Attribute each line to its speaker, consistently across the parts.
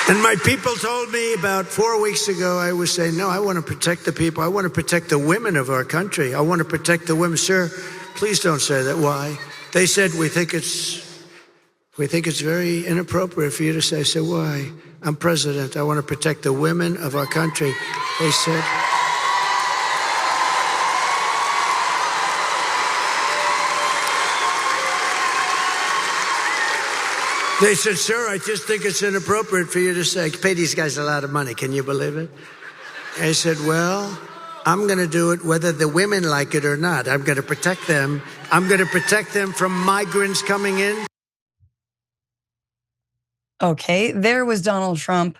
Speaker 1: And my people told me about 4 weeks ago, I was saying, no, I want to protect the people. I want to protect the women of our country. I want to protect the women. Sir, please don't say that. Why? They said, we think it's very inappropriate for you to say. I said, why? I'm president. I want to protect the women of our country. They said, sir, I just think it's inappropriate for you to say, pay these guys a lot of money. Can you believe it? I said, well, I'm going to do it whether the women like it or not. I'm going to protect them. I'm going to protect them from migrants coming in.
Speaker 2: Okay, there was Donald Trump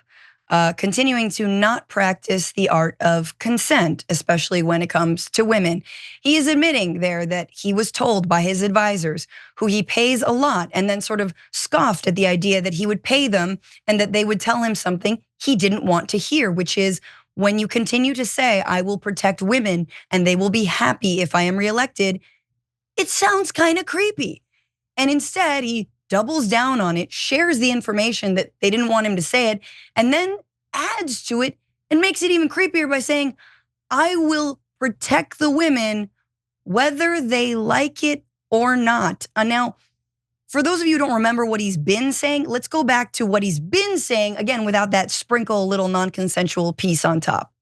Speaker 2: continuing to not practice the art of consent, especially when it comes to women. He is admitting there that he was told by his advisors, who he pays a lot, and then sort of scoffed at the idea that he would pay them and that they would tell him something he didn't want to hear, which is, when you continue to say, I will protect women and they will be happy if I am reelected, it sounds kind of creepy. And instead, he doubles down on it, shares the information that they didn't want him to say it, and then adds to it and makes it even creepier by saying, I will protect the women whether they like it or not. Now, for those of you who don't remember what he's been saying, let's go back to what he's been saying, again, without that sprinkle little non-consensual piece on top.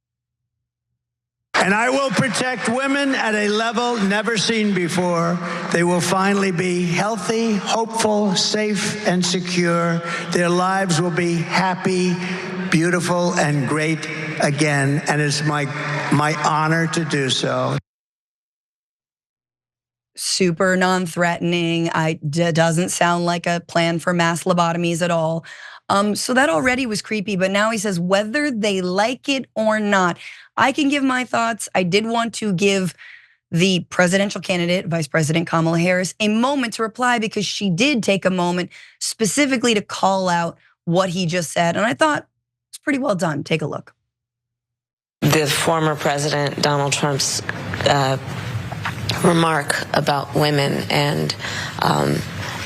Speaker 1: And I will protect women at a level never seen before. They will finally be healthy, hopeful, safe, and secure. Their lives will be happy, beautiful, and great again. And it's my honor to do so.
Speaker 2: Super non-threatening. Doesn't sound like a plan for mass lobotomies at all. So that already was creepy, but now he says whether they like it or not. I can give my thoughts. I did want to give the presidential candidate, Vice President Kamala Harris, a moment to reply because she did take a moment specifically to call out what he just said. And I thought it's pretty well done. Take a look.
Speaker 3: The former president, Donald Trump's remark about women and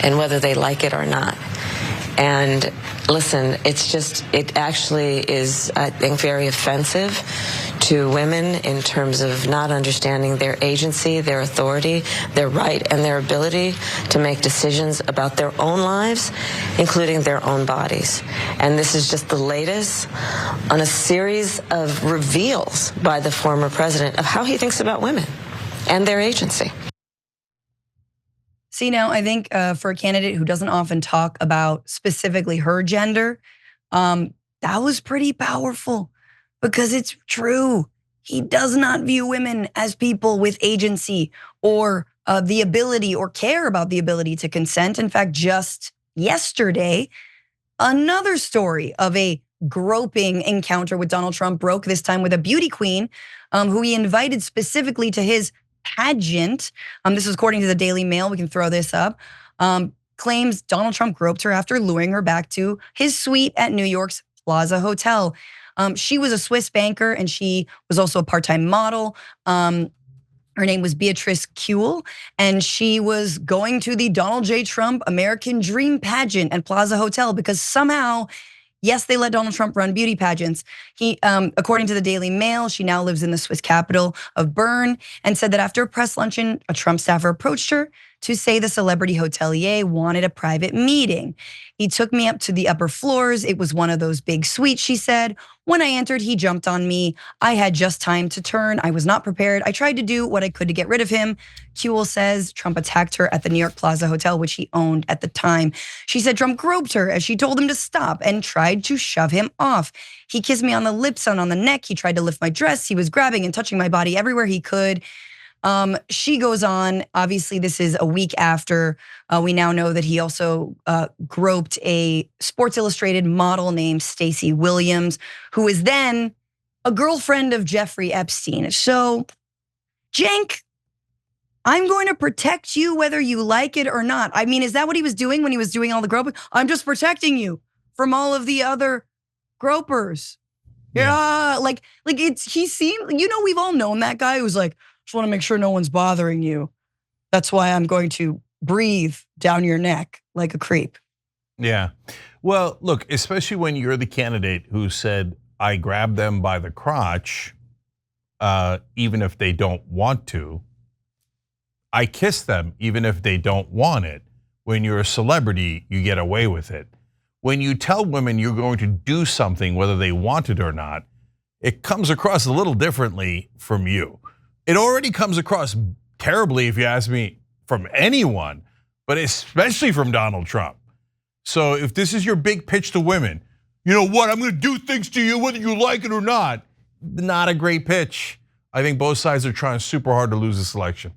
Speaker 3: whether they like it or not. And listen, it actually is, I think, very offensive to women in terms of not understanding their agency, their authority, their right, and their ability to make decisions about their own lives, including their own bodies. And this is just the latest on a series of reveals by the former president of how he thinks about women and their agency.
Speaker 2: See, now, I think for a candidate who doesn't often talk about specifically her gender, that was pretty powerful because it's true. He does not view women as people with agency or the ability or care about the ability to consent. In fact, just yesterday, another story of a groping encounter with Donald Trump broke, this time with a beauty queen who he invited specifically to his pageant. This is according to the Daily Mail. We can throw this up. Claims Donald Trump groped her after luring her back to his suite at New York's Plaza Hotel. She was a Swiss banker and she was also a part-time model. Her name was Beatrice Kuehl, and she was going to the Donald J. Trump American Dream pageant at Plaza Hotel because somehow, yes, they let Donald Trump run beauty pageants. According to the Daily Mail, she now lives in the Swiss capital of Bern, and said that after a press luncheon, a Trump staffer approached her to say the celebrity hotelier wanted a private meeting. He took me up to the upper floors. It was one of those big suites, she said. When I entered, he jumped on me. I had just time to turn. I was not prepared. I tried to do what I could to get rid of him. Kuehl says Trump attacked her at the New York Plaza Hotel, which he owned at the time. She said Trump groped her as she told him to stop and tried to shove him off. He kissed me on the lips and on the neck. He tried to lift my dress. He was grabbing and touching my body everywhere he could. She goes on, obviously this is a week after we now know that he also groped a Sports Illustrated model named Stacey Williams, who is then a girlfriend of Jeffrey Epstein. So, Cenk, I'm going to protect you whether you like it or not. I mean, is that what he was doing when he was doing all the groping? I'm just protecting you from all of the other gropers. Yeah, like he seemed, we've all known that guy who's like, just want to make sure no one's bothering you. That's why I'm going to breathe down your neck like a creep.
Speaker 4: Yeah. Well, look, especially when you're the candidate who said, I grab them by the crotch, even if they don't want to. I kiss them, even if they don't want it. When you're a celebrity, you get away with it. When you tell women you're going to do something, whether they want it or not, it comes across a little differently from you. It already comes across terribly, if you ask me, from anyone, but especially from Donald Trump. So if this is your big pitch to women, you know what, I'm gonna do things to you whether you like it or not a great pitch. I think both sides are trying super hard to lose this election.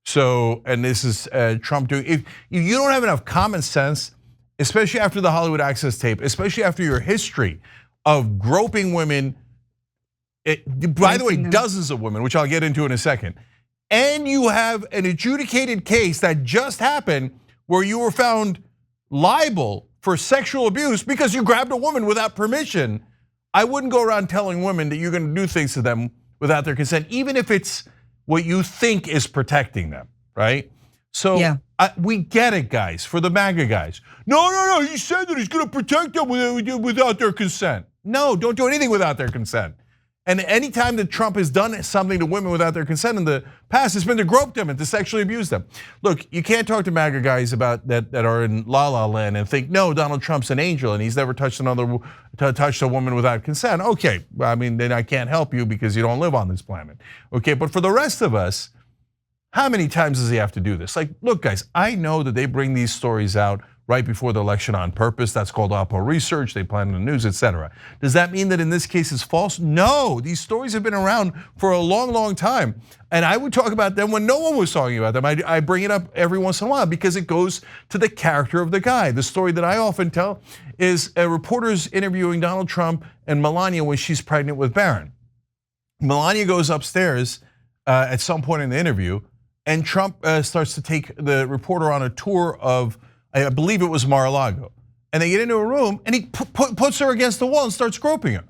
Speaker 4: So, and this is Trump doing, if you don't have enough common sense, especially after the Hollywood Access tape, especially after your history of groping women, by the way, dozens of women, which I'll get into in a second, and you have an adjudicated case that just happened where you were found liable for sexual abuse because you grabbed a woman without permission, I wouldn't go around telling women that you're gonna do things to them without their consent, even if it's what you think is protecting them, right? So yeah. We get it, guys, for the MAGA guys. No, he said that he's gonna protect them without their consent. No, don't do anything without their consent. And anytime that Trump has done something to women without their consent in the past, it's been to grope them and to sexually abuse them. Look, you can't talk to MAGA guys about that are in La La Land and think, no, Donald Trump's an angel and he's never touched a woman without consent. Okay, I mean, then I can't help you because you don't live on this planet. Okay, but for the rest of us, how many times does he have to do this? Like, look, guys, I know that they bring these stories out right before the election on purpose. That's called Oppo research. They plan in the news, etc. Does that mean that in this case it's false? No, these stories have been around for a long, long time. And I would talk about them when no one was talking about them. I bring it up every once in a while because it goes to the character of the guy. The story that I often tell is reporters interviewing Donald Trump and Melania when she's pregnant with Barron. Melania goes upstairs at some point in the interview, and Trump starts to take the reporter on a tour of, I believe it was Mar-a-Lago. And they get into a room and he puts her against the wall and starts groping her.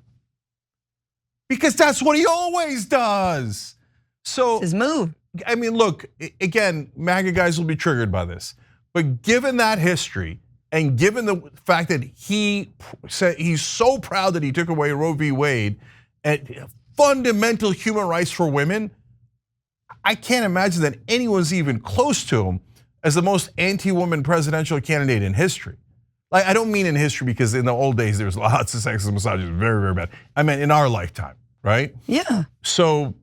Speaker 4: Because that's what he always does. So,
Speaker 2: it's his move.
Speaker 4: I mean, look, again, MAGA guys will be triggered by this. But given that history and given the fact that he said he's so proud that he took away Roe v. Wade and fundamental human rights for women, I can't imagine that anyone's even close to him as the most anti-woman presidential candidate in history. Like, I don't mean in history because in the old days there was lots of sexist misogyny, very, very bad. I mean in our lifetime, right?
Speaker 2: Yeah.
Speaker 4: So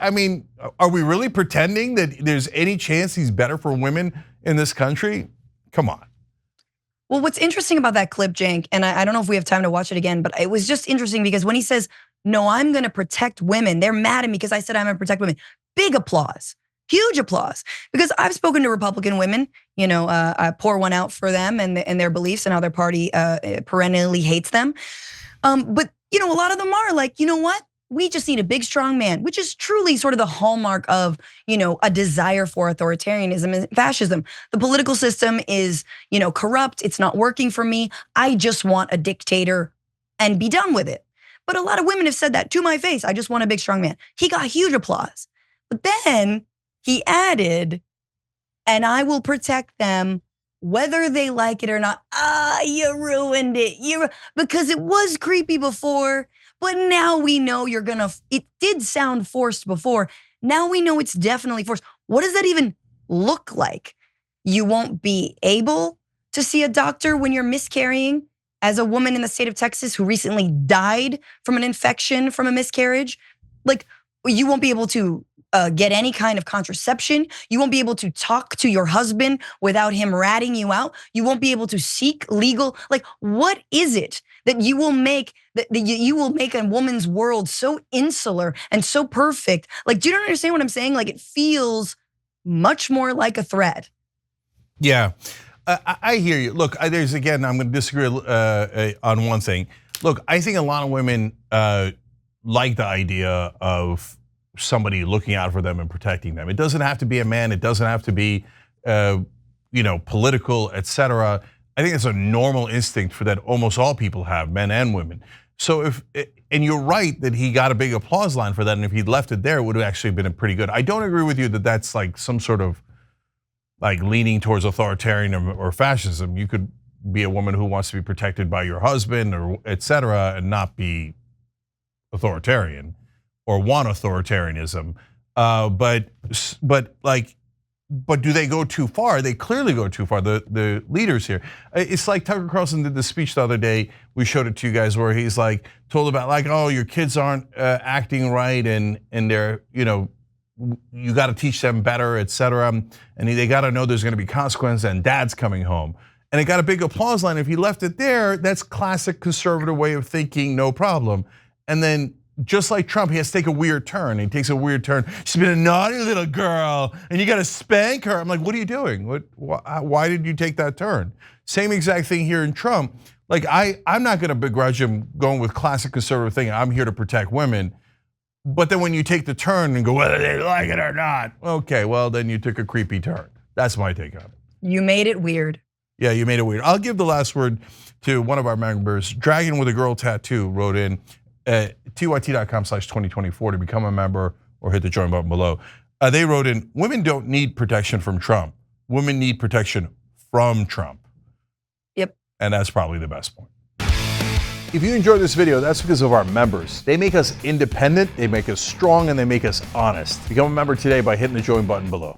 Speaker 4: I mean, are we really pretending that there's any chance he's better for women in this country? Come on.
Speaker 2: Well, what's interesting about that clip, Cenk, and I don't know if we have time to watch it again, but it was just interesting because when he says, no, I'm gonna protect women, they're mad at me because I said I'm gonna protect women. Big applause. Huge applause, because I've spoken to Republican women, I pour one out for them and their beliefs and how their party perennially hates them. But a lot of them are like, you know what? We just need a big, strong man, which is truly sort of the hallmark of, a desire for authoritarianism and fascism. The political system is, corrupt. It's not working for me. I just want a dictator and be done with it. But a lot of women have said that to my face. I just want a big, strong man. He got huge applause. But then he added, and I will protect them whether they like it or not. You ruined it. Because it was creepy before, but now we know it did sound forced before. Now we know it's definitely forced. What does that even look like? You won't be able to see a doctor when you're miscarrying, as a woman in the state of Texas who recently died from an infection from a miscarriage. Like, you won't be able to get any kind of contraception. You won't be able to talk to your husband without him ratting you out. You won't be able to seek legal, what is it that you will make, that you will make a woman's world so insular and so perfect? Like, do you understand what I'm saying? Like, it feels much more like a threat.
Speaker 4: Yeah, I hear you. Look, I'm gonna disagree on one thing. Look, I think a lot of women like the idea of somebody looking out for them and protecting them. It doesn't have to be a man. It doesn't have to be, political, etc. I think it's a normal instinct for that almost all people have, men and women. So and you're right that he got a big applause line for that, and if he'd left it there, it would have actually been pretty good. I don't agree with you that that's like some sort of like leaning towards authoritarian or fascism. You could be a woman who wants to be protected by your husband or et cetera, and not be authoritarian or want authoritarianism. But do they go too far? They clearly go too far, the leaders here. It's like Tucker Carlson did the speech the other day. We showed it to you guys where he's like told about like, oh, your kids aren't acting right and they're, you got to teach them better, et cetera. And they got to know there's going to be consequences and dad's coming home. And it got a big applause line. If he left it there, that's classic conservative way of thinking, no problem. And then just like Trump, he has to take a weird turn. He takes a weird turn. She's been a naughty little girl, and you got to spank her. I'm like, what are you doing? Why did you take that turn? Same exact thing here in Trump. Like I'm not going to begrudge him going with classic conservative thinking. I'm here to protect women. But then when you take the turn and go, whether they like it or not, okay, well then you took a creepy turn. That's my take on it.
Speaker 2: You made it weird.
Speaker 4: Yeah, you made it weird. I'll give the last word to one of our members. Dragon with a Girl Tattoo wrote in. tyt.com/2024 to become a member or hit the join button below. They wrote in, women don't need protection from Trump. Women need protection from Trump.
Speaker 2: Yep.
Speaker 4: And that's probably the best point. If you enjoyed this video, that's because of our members. They make us independent, they make us strong, and they make us honest. Become a member today by hitting the join button below.